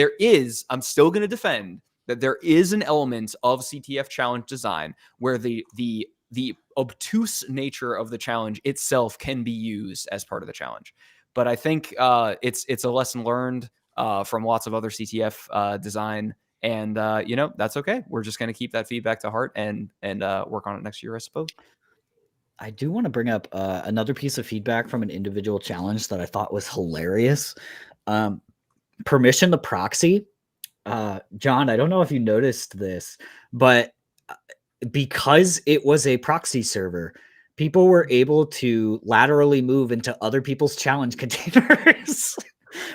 I'm still going to defend that there is an element of CTF challenge design where the obtuse nature of the challenge itself can be used as part of the challenge. But I think it's a lesson learned from lots of other CTF design. And, that's okay. We're just going to keep that feedback to heart and work on it next year, I suppose. I do want to bring up another piece of feedback from an individual challenge that I thought was hilarious. Permission to proxy. John, I don't know if you noticed this, but because it was a proxy server, people were able to laterally move into other people's challenge containers.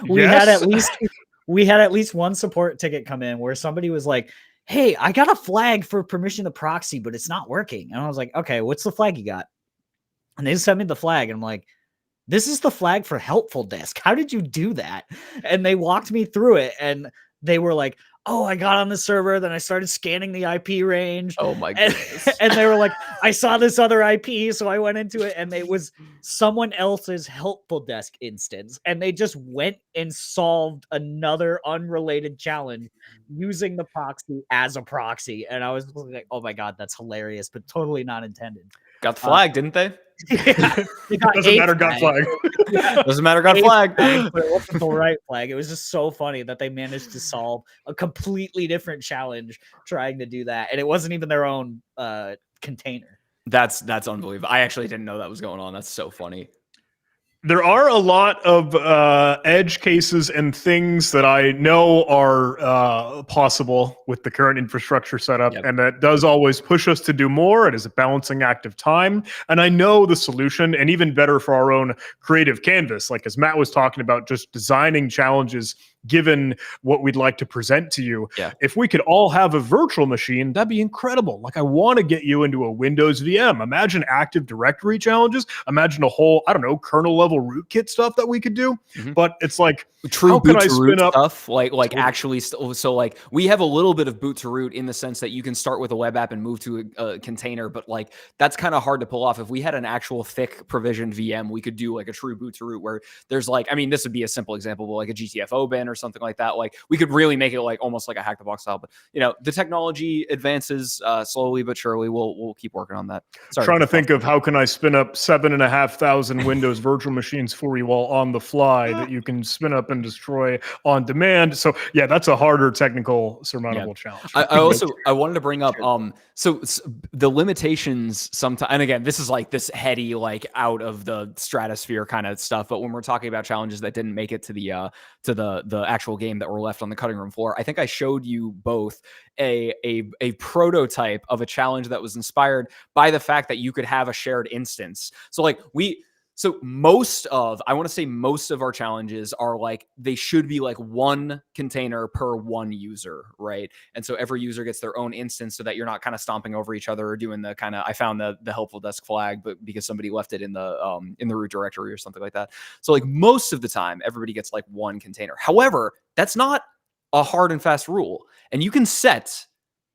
We had at least one support ticket come in where somebody was like, hey, I got a flag for permission to proxy, but it's not working. And I was like, okay, what's the flag you got? And they sent me the flag, and I'm like, this is the flag for helpful desk. How did you do that? And they walked me through it, and they were like, oh, I got on the server, then I started scanning the IP range. Oh my goodness. And they were like, I saw this other IP, so I went into it, and it was someone else's helpful desk instance. And they just went and solved another unrelated challenge using the proxy as a proxy. And I was like, oh my God, that's hilarious, but totally not intended. Got the flag, didn't they? Yeah, Doesn't matter, got flag. Doesn't matter, got flag. But it wasn't the right flag. It was just so funny that they managed to solve a completely different challenge trying to do that, and it wasn't even their own container. That's unbelievable. I actually didn't know that was going on. That's so funny. There are a lot of edge cases and things that I know are possible with the current infrastructure setup, and that does always push us to do more. It is a balancing act of time, and I know the solution, and even better for our own creative canvas, like as Matt was talking about, just designing challenges given what we'd like to present to you. Yeah. If we could all have a virtual machine, that'd be incredible. Like, I want to get you into a Windows VM. Imagine Active Directory challenges. Imagine a whole, I don't know, kernel level rootkit stuff that we could do. Mm-hmm. But it's like, true how boot can I to spin root up stuff, like actually so like we have a little bit of boot to root in the sense that you can start with a web app and move to a container, but like that's kind of hard to pull off. If we had an actual thick provisioned VM, we could do like a true boot to root where there's like, I mean, this would be a simple example, but like a GTFO bin or something like that. Like we could really make it like almost like a hack the box style. But the technology advances slowly but surely. We'll keep working on that. Sorry, trying to think of how can I spin up 7,500 Windows virtual machines for you all on the fly that you can spin up and destroy on demand. So yeah, that's a harder technical surmountable challenge. I wanted to bring up so the limitations sometimes, and again, this is like this heady, like out of the stratosphere kind of stuff, but when we're talking about challenges that didn't make it to the actual game that were left on the cutting room floor, I think I showed you both a prototype of a challenge that was inspired by the fact that you could have a shared instance. So like most of our challenges are like, they should be like one container per one user, right? And so every user gets their own instance so that you're not kind of stomping over each other or doing the kind of, I found the helpful desk flag, but because somebody left it in the root directory or something like that. So like most of the time, everybody gets like one container. However, that's not a hard and fast rule. And you can set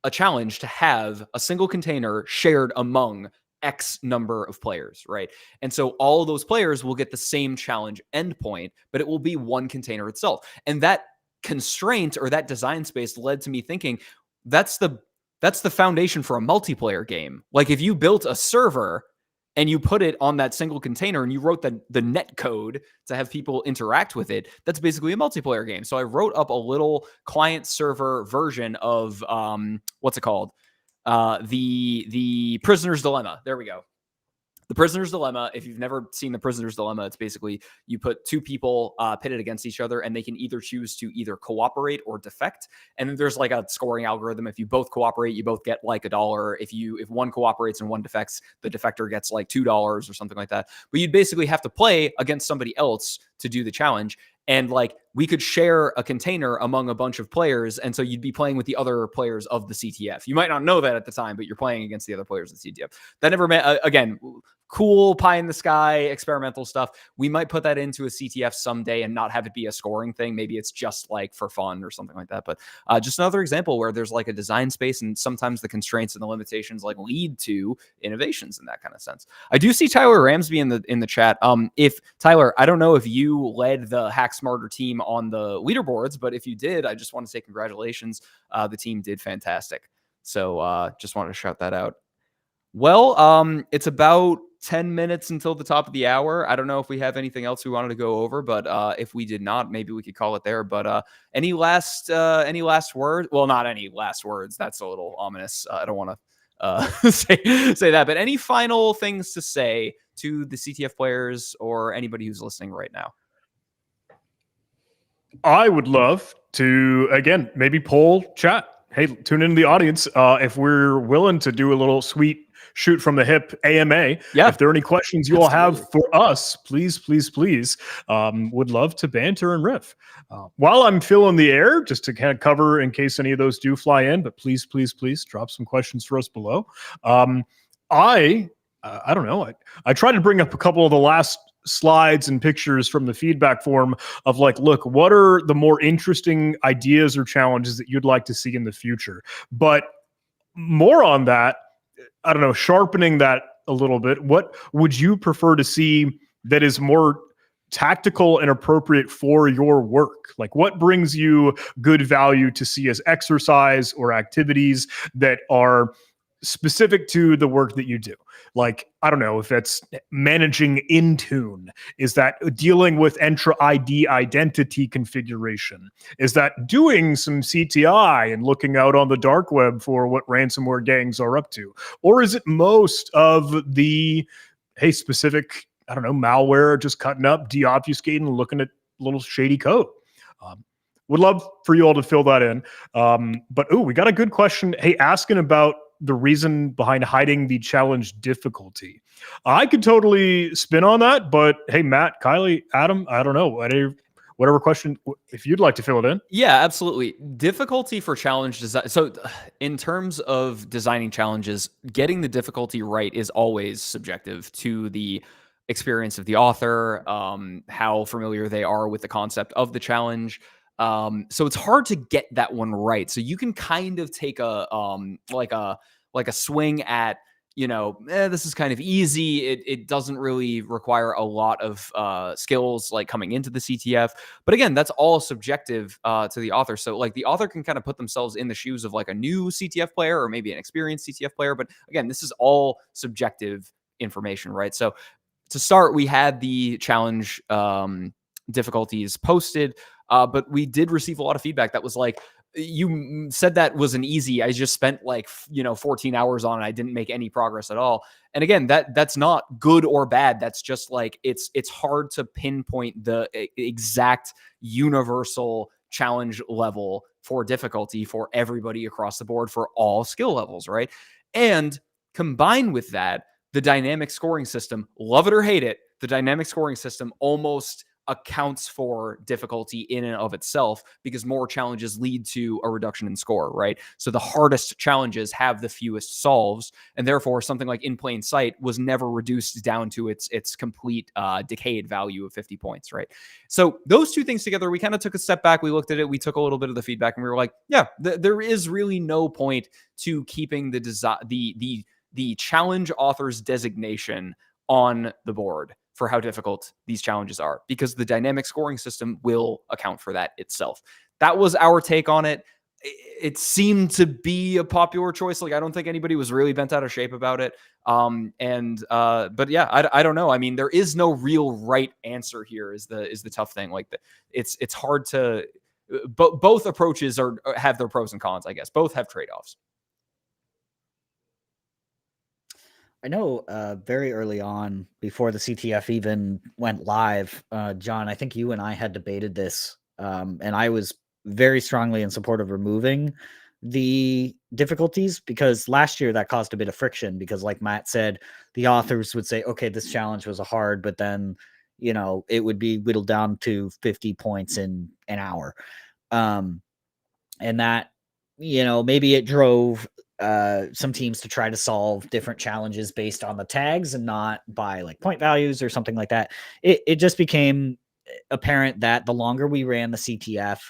a challenge to have a single container shared among X number of players, right? And so all of those players will get the same challenge endpoint, but it will be one container itself. And that constraint or that design space led to me thinking that's the foundation for a multiplayer game. Like if you built a server and you put it on that single container and you wrote the net code to have people interact with it, that's basically a multiplayer game. So I wrote up a little client server version of what's it called? The prisoner's dilemma. There we go. The prisoner's dilemma. If you've never seen the prisoner's dilemma, it's basically you put two people pitted against each other, and they can either choose to either cooperate or defect. And then there's like a scoring algorithm. If you both cooperate, you both get like $1. If one cooperates and one defects, the defector gets like $2 or something like that. But you'd basically have to play against somebody else to do the challenge. And like we could share a container among a bunch of players. And so you'd be playing with the other players of the CTF. You might not know that at the time, but you're playing against the other players of the CTF. That never meant, again, cool pie in the sky experimental stuff. We might put that into a CTF someday and not have it be a scoring thing. Maybe it's just like for fun or something like that. But just another example where there's like a design space, and sometimes the constraints and the limitations like lead to innovations in that kind of sense. I do see Tyler Ramsby in the chat. If Tyler, I don't know if you led the Hack Smarter team on the leaderboards, but if you did, I just want to say congratulations. The team did fantastic. So just wanted to shout that out. Well, it's about 10 minutes until the top of the hour. I don't know if we have anything else we wanted to go over, but if we did not, maybe we could call it there. But any last words? Well, not any last words. That's a little ominous. I don't want to say that. But any final things to say to the CTF players or anybody who's listening right now? I would love to, again, maybe poll chat. Hey, tune into the audience. If we're willing to do a little sweet shoot from the hip AMA. Yeah. If there are any questions you all have for us, please, please, please, would love to banter and riff. While I'm filling the air, just to kind of cover in case any of those do fly in, but please, please, please drop some questions for us below. I don't know. I tried to bring up a couple of the last slides and pictures from the feedback form of like, look, what are the more interesting ideas or challenges that you'd like to see in the future? But more on that, I don't know, sharpening that a little bit. What would you prefer to see that is more tactical and appropriate for your work? Like what brings you good value to see as exercise or activities that are specific to the work that you do? Like, I don't know if that's managing Intune. Is that dealing with Entra ID identity configuration? Is that doing some CTI and looking out on the dark web for what ransomware gangs are up to? Or is it most of the, hey, specific, I don't know, malware, just cutting up, deobfuscating, looking at little shady code? Would love for you all to fill that in. But, we got a good question. Hey, asking about the reason behind hiding the challenge difficulty. I could totally spin on that, but hey, Matt, Kylie, Adam, I don't know. Whatever question, if you'd like to fill it in. Yeah, absolutely. Difficulty for challenge design. So in terms of designing challenges, getting the difficulty right is always subjective to the experience of the author, how familiar they are with the concept of the challenge. So it's hard to get that one right. So you can kind of take a swing at, this is kind of easy. It doesn't really require a lot of skills like coming into the CTF. But again, that's all subjective to the author. So like the author can kind of put themselves in the shoes of like a new CTF player or maybe an experienced CTF player. But again, this is all subjective information, right? So to start, we had the challenge difficulties posted. But we did receive a lot of feedback that was like, you said that was an easy, I just spent 14 hours on it. I didn't make any progress at all. And again, that's not good or bad. That's just like, it's hard to pinpoint the exact universal challenge level for difficulty for everybody across the board for all skill levels, right? And combined with that, the dynamic scoring system, love it or hate it, the dynamic scoring system almost accounts for difficulty in and of itself because more challenges lead to a reduction in score, right? So the hardest challenges have the fewest solves, and therefore something like In Plain Sight was never reduced down to its complete decayed value of 50 points, right? So those two things together, we kind of took a step back, we looked at it, we took a little bit of the feedback, and we were like, yeah, there is really no point to keeping the challenge author's designation on the board for how difficult these challenges are, because the dynamic scoring system will account for that itself. That was our take on it. It seemed to be a popular choice. Like, I don't think anybody was really bent out of shape about it. But yeah, I don't know. I mean, there is no real right answer here is the tough thing. Like it's hard to, both approaches have their pros and cons, I guess. Both have trade-offs. I know very early on, before the CTF even went live, John, I think you and I had debated this, and I was very strongly in support of removing the difficulties, because last year that caused a bit of friction, because like Matt said, the authors would say, okay, this challenge was a hard, but then, it would be whittled down to 50 points in an hour. And that, maybe it drove some teams to try to solve different challenges based on the tags and not by like point values or something like that. It just became apparent that the longer we ran the CTF,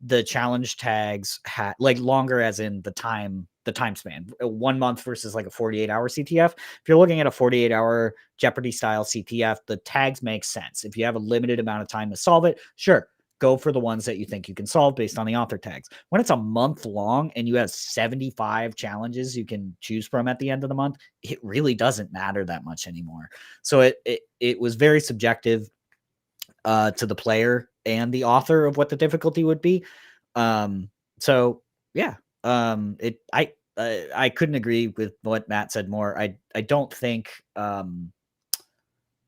the challenge tags had like longer, as in the time span, 1 month versus like a 48-hour CTF. If you're looking at a 48-hour Jeopardy style CTF, the tags make sense. If you have a limited amount of time to solve it, sure, go for the ones that you think you can solve based on the author tags. When it's a month long and you have 75 challenges you can choose from at the end of the month, it really doesn't matter that much anymore. So it was very subjective to the player and the author of what the difficulty would be. So yeah, I couldn't agree with what Matt said more. I don't think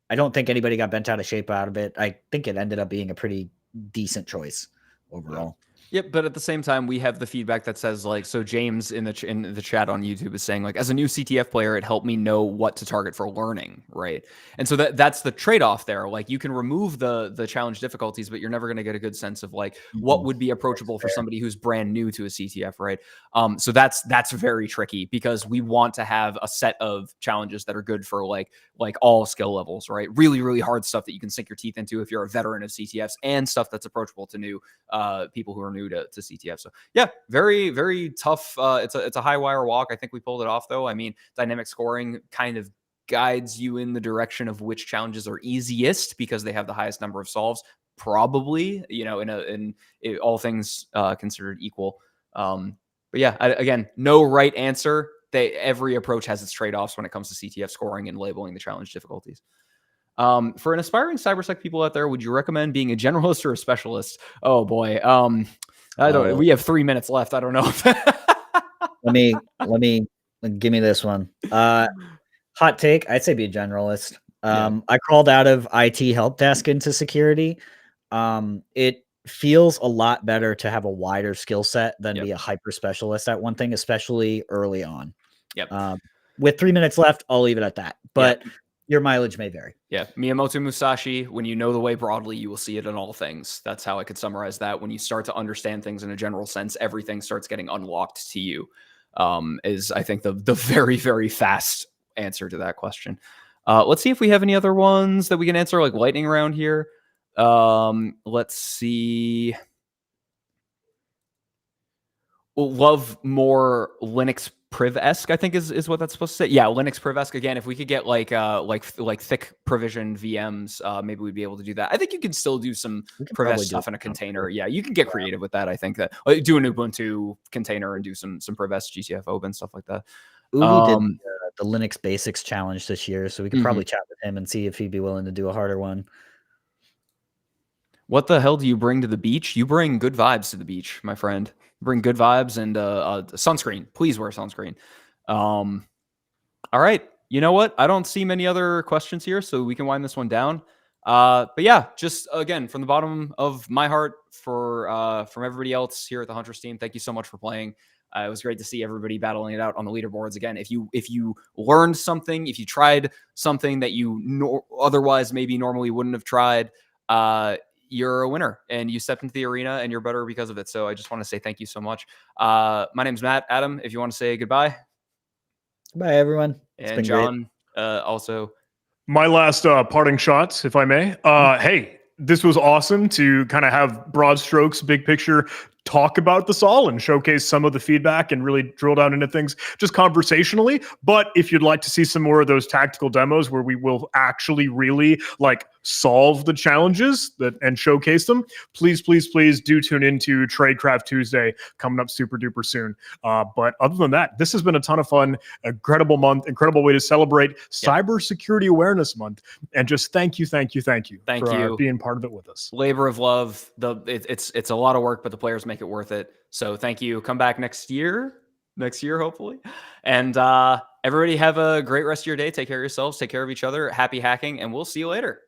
anybody got bent out of shape out of it. I think it ended up being a pretty decent choice overall. Yep, but at the same time, we have the feedback that says like, so James in the chat on YouTube is saying like, as a new CTF player, it helped me know what to target for learning, right? And so that's the trade-off there. Like, you can remove the challenge difficulties, but you're never going to get a good sense of like what would be approachable for somebody who's brand new to a CTF, right? So that's very tricky, because we want to have a set of challenges that are good for like all skill levels, right? Really, really hard stuff that you can sink your teeth into if you're a veteran of CTFs, and stuff that's approachable to new people who are new to CTF. So yeah, very, very tough. It's a high wire walk. I think we pulled it off though. I mean, dynamic scoring kind of guides you in the direction of which challenges are easiest because they have the highest number of solves, probably, in all things considered equal. But yeah, again, no right answer. Every approach has its trade-offs when it comes to CTF scoring and labeling the challenge difficulties. For an aspiring cybersec people out there, would you recommend being a generalist or a specialist? Oh boy. I don't. We have 3 minutes left. I don't know. let me give me this one. Hot take. I'd say be a generalist. I crawled out of IT help desk into security. It feels a lot better to have a wider skill set than be a hyper specialist at one thing, especially early on. Yep. With 3 minutes left, I'll leave it at that. But your mileage may vary. Yeah. Miyamoto Musashi, when you know the way broadly, you will see it in all things. That's how I could summarize that. When you start to understand things in a general sense, everything starts getting unlocked to you, is I think the very, very fast answer to that question. Let's see if we have any other ones that we can answer like lightning round here. Let's see. We'll love more Linux Priv-esque, I think is what that's supposed to say. Yeah, Linux Priv-esque. Again, if we could get like thick provision VMs, maybe we'd be able to do that. I think you can still do some Priv-esque stuff in a container. Yeah, you can get creative with that. I think that do an Ubuntu container and do some Priv-esque GTF open stuff like that. Uvi did the Linux Basics challenge this year, so we could probably chat with him and see if he'd be willing to do a harder one. What the hell do you bring to the beach? You bring good vibes to the beach, my friend. Bring good vibes and sunscreen. Please wear sunscreen. All right. You know what? I don't see many other questions here, so we can wind this one down. But yeah, just again, from the bottom of my heart from everybody else here at the Huntress team, thank you so much for playing. It was great to see everybody battling it out on the leaderboards again. If you learned something, if you tried something that you otherwise maybe normally wouldn't have tried, you're a winner and you stepped into the arena and you're better because of it. So I just want to say thank you so much. My name's Matt. Adam, if you want to say goodbye. Goodbye, everyone. It's been John, also. My last parting shots, if I may. Hey, this was awesome to kind of have broad strokes, big picture, talk about this all and showcase some of the feedback and really drill down into things just conversationally. But if you'd like to see some more of those tactical demos where we will actually really like solve the challenges and showcase them, please do tune into Tradecraft Tuesday coming up super duper soon. But other than that, this has been a ton of fun, incredible month, incredible way to celebrate Cybersecurity Awareness Month. And just thank you for being part of it with us. Labor of love. It's a lot of work, but the players make it worth it. So thank you. Come back next year. next year, hopefully. And everybody have a great rest of your day. Take care of yourselves. Take care of each other. Happy hacking, and we'll see you later.